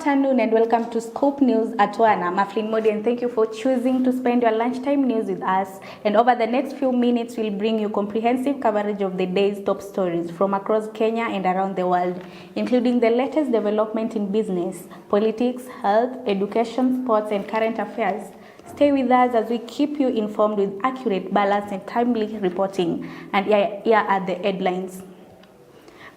afternoon and welcome to Scoop News at 1. I'm Aflin Modi and thank you for choosing to spend your lunchtime news with us. And over the next few minutes, we'll bring you comprehensive coverage of the day's top stories from across Kenya and around the world, including the latest development in business, politics, health, education, sports, and current affairs. Stay with us as we keep you informed with accurate, balanced, and timely reporting. And here are the headlines.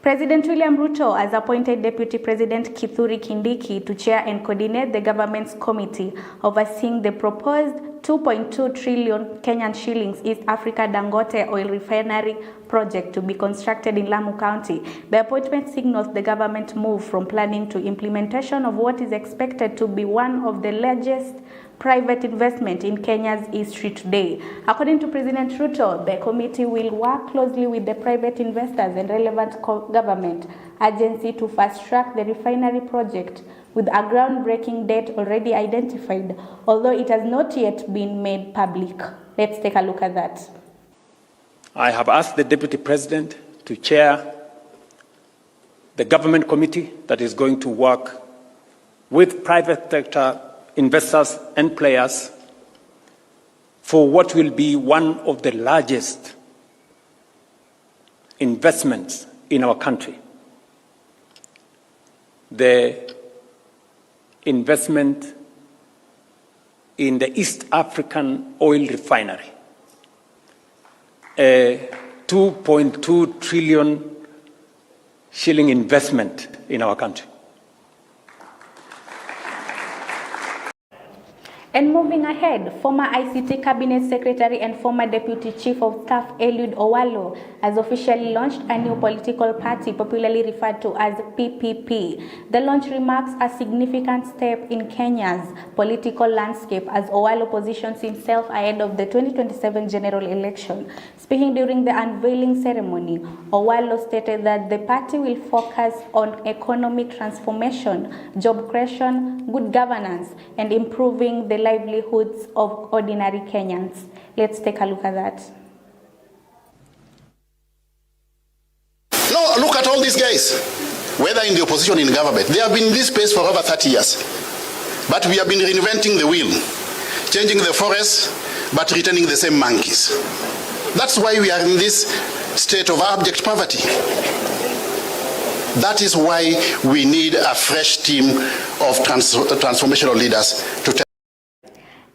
President William Ruto has appointed Deputy President Kithure Kindiki to chair and coordinate the government's committee overseeing the proposed 2.2 trillion Kenyan shillings East Africa Dangote oil refinery project to be constructed in Lamu County. The appointment signals the government move from planning to implementation of what is expected to be one of the largest private investment in Kenya's history today. According to President Ruto, the committee will work closely with the private investors and relevant government agency to fast-track the refinery project with a groundbreaking date already identified, although it has not yet been made public. Let's take a look at that. I have asked the Deputy President to chair the government committee that is going to work with private sector investors and players for what will be one of the largest investments in our country. The investment in the East African oil refinery, a 2.2 trillion shilling investment in our country. And moving ahead, former ICT Cabinet Secretary and former Deputy Chief of Staff Eliud Owalo has officially launched a new political party popularly referred to as PPP. The launch remarks a significant step in Kenya's political landscape as Owalo positions himself ahead of the 2027 general election. Speaking during the unveiling ceremony, Owalo stated that the party will focus on economic transformation, job creation, good governance, and improving the livelihoods of ordinary Kenyans. Let's take a look at that. No, look at all these guys, whether in the opposition or in government. They have been in this space for over 30 years. But we have been reinventing the wheel, changing the forest, but returning the same monkeys. That's why we are in this state of abject poverty. That is why we need a fresh team of transformational leaders to take.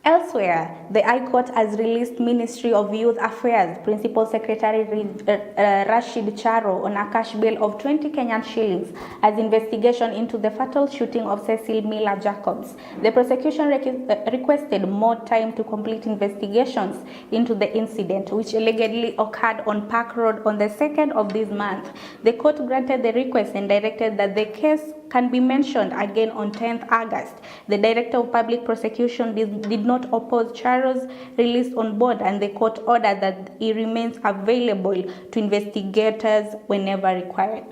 Elsewhere, the High Court has released Ministry of Youth Affairs Principal Secretary Rashid Charo on a cash bail of 20 Kenyan shillings as investigation into the fatal shooting of Cecil Miller Jacobs. The prosecution requested more time to complete investigations into the incident, which allegedly occurred on Park Road on the 2nd of this month. The court granted the request and directed that the case can be mentioned again on 10th August. The Director of Public Prosecution did not oppose Charo's release on board, and the court ordered that he remains available to investigators whenever required.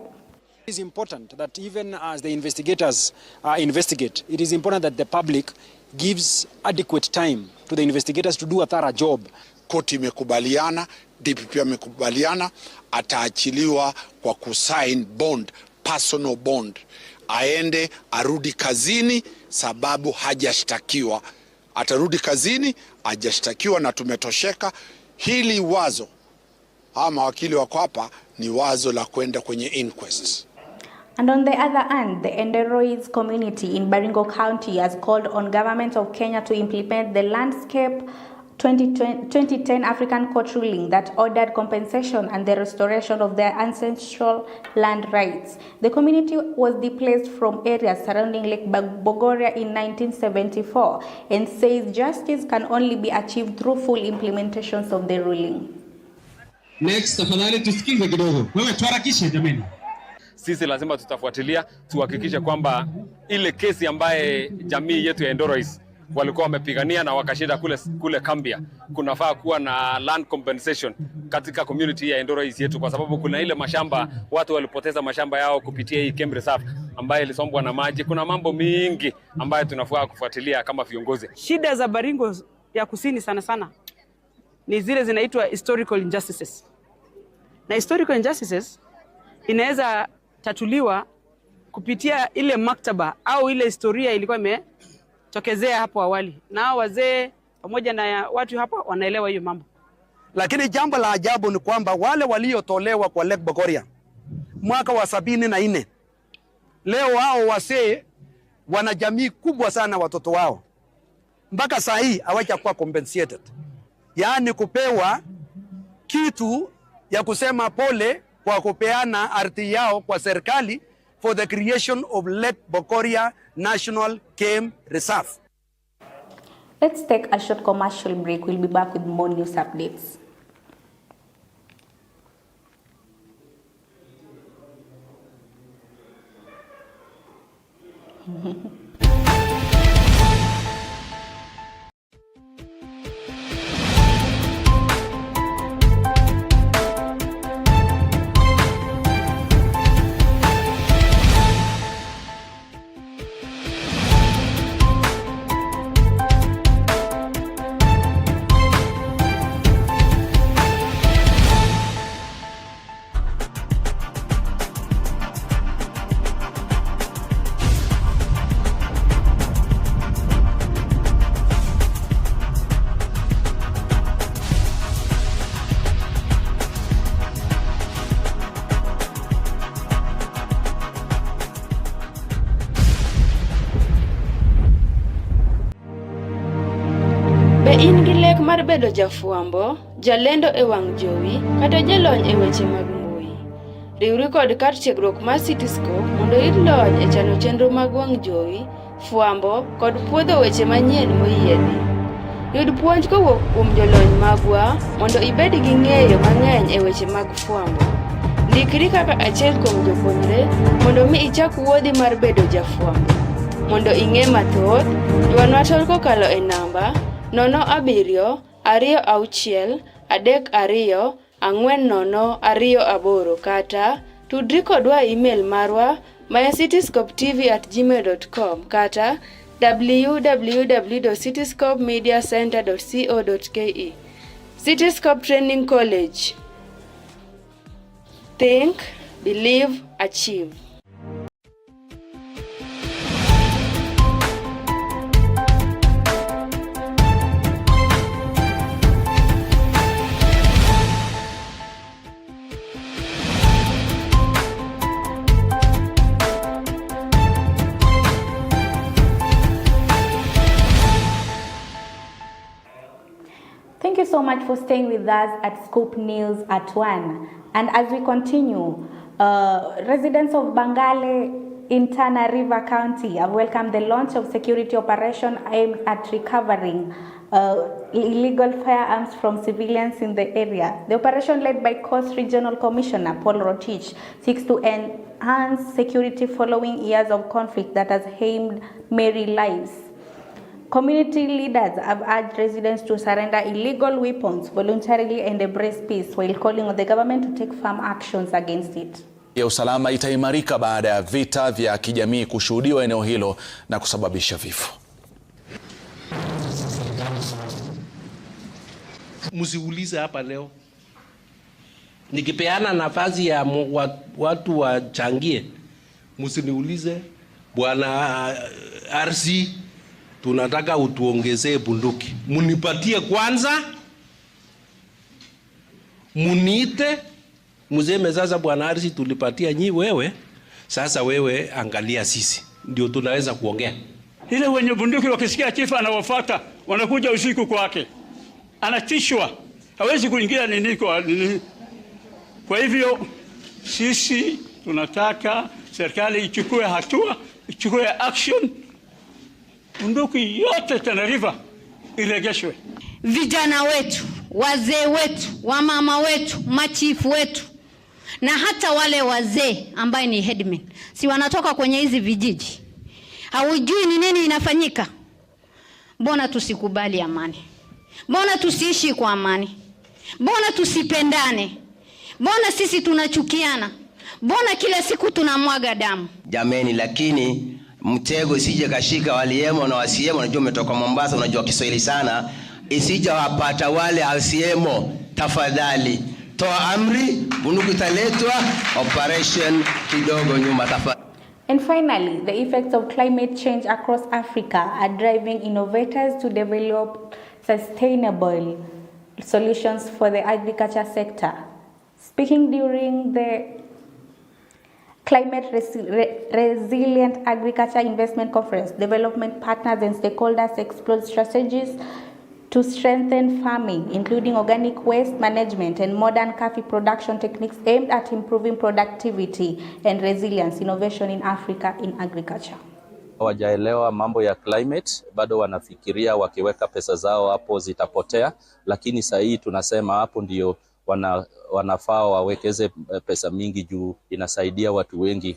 It is important that even as the investigators investigate, it is important that the public gives adequate time to the investigators to do a thorough job. Koti imekubaliana, DPP amekubaliana, ataachiliwa kwa kusign bond, personal bond. Aende arudi kazini sababu hajashtakiwa. Atarudi kazini, hajashtakiwa na tumetosheka. Hili wazo, ama wakili wako hapa, ni wazo la kwenda kwenye inquest. And on the other hand, the Enderois community in Baringo County has called on government of Kenya to implement the Landscape 2010 African Court ruling that ordered compensation and the restoration of their ancestral land rights. The community was displaced from areas surrounding Lake Bogoria in 1974 and says justice can only be achieved through full implementations of the ruling. Next, tafadhali tusikize kidogo. Wewe tuharakishe jameni. Sisi lazima tutafuatilia tuhakikishe kwamba ile kesi ambaye jamii yetu ya Enderois walikuwa wamepigania na wakashinda kule Kambia, kunafaa kuwa na land compensation katika community ya Enderois yetu, kwa sababu kuna ile mashamba watu walipoteza mashamba yao kupitia hii Game Reserve ambaye ilisombwa na maji. Kuna mambo mingi ambayo tunafaa kufuatilia kama viongozi. Shida za Baringo ya kusini sana sana ni zile zinaitwa historical injustices. Na historical injustices inaweza tatuliwa kupitia ile maktaba au ile historia ilikuwa imetokezea hapo awali, na wazee pamoja na watu hapa wanaelewa hiyo mambo. Lakini jambo la ajabu ni kwamba wale waliotolewa kwa Lake Bogoria mwaka wa 74 leo hao wasee wana jamii kubwa sana, watoto wao mpaka saa hii hawajakuwa compensated, yaani kupewa kitu ya kusema pole kwa kupeana ardhi yao kwa serikali for the creation of Lake Bogoria National Game Reserve. Let's take a short commercial break. We'll be back with more news updates. Be in gi lek mar bedo jafuambo, jalendo e wang' jowi, kata jalony e weche mag mbui. Riwri kod kar tiegruok mar Cityscope mondo iyud lony e chano chenro mag wang' jowi, fuambo kod puodho weche manyien moyiedhi. Yud puonj kowuok kuom jolony magwa mondo ibed gi ng'eyo mang'eny e weche mag fuambo. Ndikri kaka achiel kuom jopuonjre mondo mi ichak wuodhi mar bedo jafuambo. Mondo ing'e mathoth, dwanwa tol kokalo e namba 0732324028 kata tudri kodwa email marwa mycityscopetv@gmail.com kata www.cityscopemediacenter.co.ke. Cityscope Training College. Think, believe, achieve. Thank you so much for staying with us at Scoop News at 1. And as we continue, residents of Bangale in Tana River County have welcomed the launch of security operation aimed at recovering illegal firearms from civilians in the area. The operation, led by Coast Regional Commissioner Paul Rotich, seeks to enhance security following years of conflict that has aimed many lives. Community leaders have urged residents to surrender illegal weapons voluntarily and embrace peace, while calling on the government to take firm actions against it. Ya usalama itaimarika baada ya vita vya kijamii kushuhudiwa eneo hilo na kusababisha vifo. Msiulize hapa leo. Nikipeana nafasi ya watu wachangie, msiniulize bwana RC tunataka utuongezee bunduki. Munipatie kwanza, muniite, mseme sasa bwana Arsi tulipatia nyi wewe, sasa wewe angalia sisi. Ndio tunaweza kuongea. Ile wenye bunduki wakisikia chifu anawafuata, wanakuja usiku kwake. Anatishwa. Hawezi kuingia nini kwa nini. Kwa hivyo sisi tunataka serikali ichukue hatua, ichukue action. Bunduki yote Tana River iregeshwe. Vijana wetu, wazee wetu, wamama wetu, machifu wetu na hata wale wazee ambaye ni headmen, si wanatoka kwenye hizi vijiji, hawajui ni nini inafanyika. Mbona tusikubali amani? Mbona tusiishi kwa amani? Mbona tusipendane? Mbona sisi tunachukiana? Mbona kila siku tunamwaga damu? Jameni, lakini mtego isije kashika waliemo na wasiemo. Unajua umetoka Mombasa, unajua Kiswahili sana. Isije wapata wale wasiemo. Tafadhali toa amri, bunduki italetwa, operation kidogo nyuma tafadhali. And finally, the effects of climate change across Africa are driving innovators to develop sustainable solutions for the agriculture sector. Speaking during the Climate Resilient Agriculture Investment Conference, development partners and stakeholders explored strategies to strengthen farming, including organic waste management and modern coffee production techniques aimed at improving productivity and resilience innovation in Africa in agriculture. Hawajaelewa mambo ya climate, bado wanafikiria wakiweka pesa zao hapo zitapotea, lakini sasa hii tunasema hapo ndio wanafaa wawekeze pesa mingi juu inasaidia watu wengi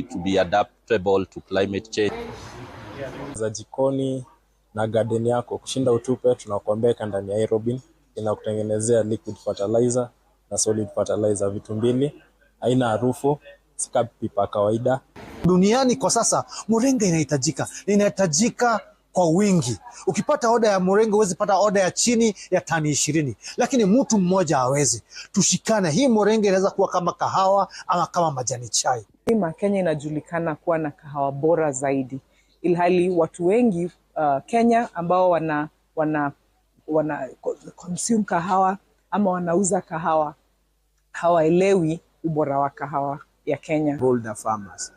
to be adaptable to climate change. Za jikoni na garden yako kushinda utupe, tunakuambia ndani ya aerobin inakutengenezea liquid fertilizer na solid fertilizer, vitu mbili, haina harufu, sika pipa kawaida. Duniani kwa sasa moringa inahitajika kwa wingi. Ukipata oda ya moringa huwezi pata oda ya chini ya tani 20, lakini mtu mmoja hawezi. Tushikane, hii moringa inaweza kuwa kama kahawa ama kama majani chai. Kenya inajulikana kuwa na kahawa bora zaidi, ilhali watu wengi Kenya ambao wana consume kahawa ama wanauza kahawa hawaelewi ubora wa kahawa ya Kenya. Holder farmers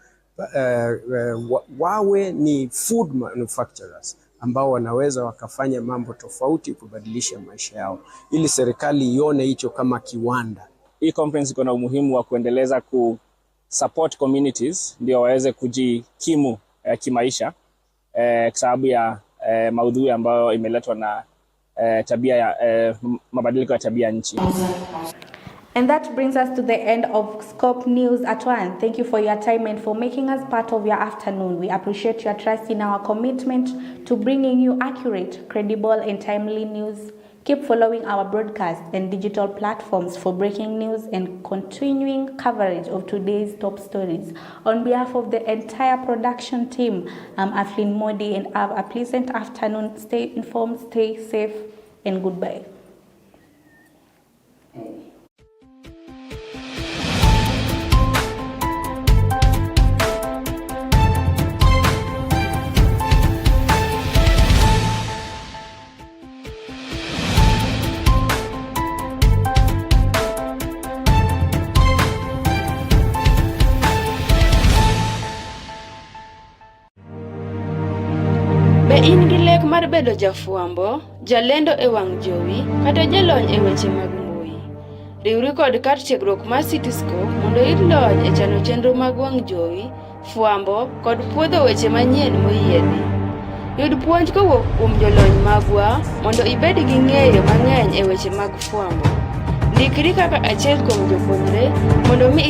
wawe ni food manufacturers ambao wanaweza wakafanya mambo tofauti kubadilisha maisha yao, ili serikali ione hicho kama kiwanda. Hii conference iko na umuhimu wa kuendeleza support communities ndio waweze kujikimu kimaisha kwa sababu ya maudhui ambayo imeletwa na tabia ya mabadiliko ya tabia nchi. And that brings us to the end of Scope News at 1. Thank you for your time and for making us part of your afternoon. We appreciate your trust in our commitment to bringing you accurate, credible, and timely news. Keep following our broadcast and digital platforms for breaking news and continuing coverage of today's top stories. On behalf of the entire production team, I'm Aflin Modi, and have a pleasant afternoon. Stay informed, stay safe, and goodbye. Be in gi lek mar bedo jafuambo, jalendo e wang' jowi, kata jalony e weche mag mbui. Riwri kod kar tiegruok mar Cityscope mondo iyud lony e chano chenro mag wang' jowi, fuambo kod puodho weche manyien moyiedhi. Yud puonj kowuok kuom jolony magwa mondo ibed gi ng'eyo mang'eny e weche mag fuambo. Ndikri kaka achiel kuom jopuonjre mondo mi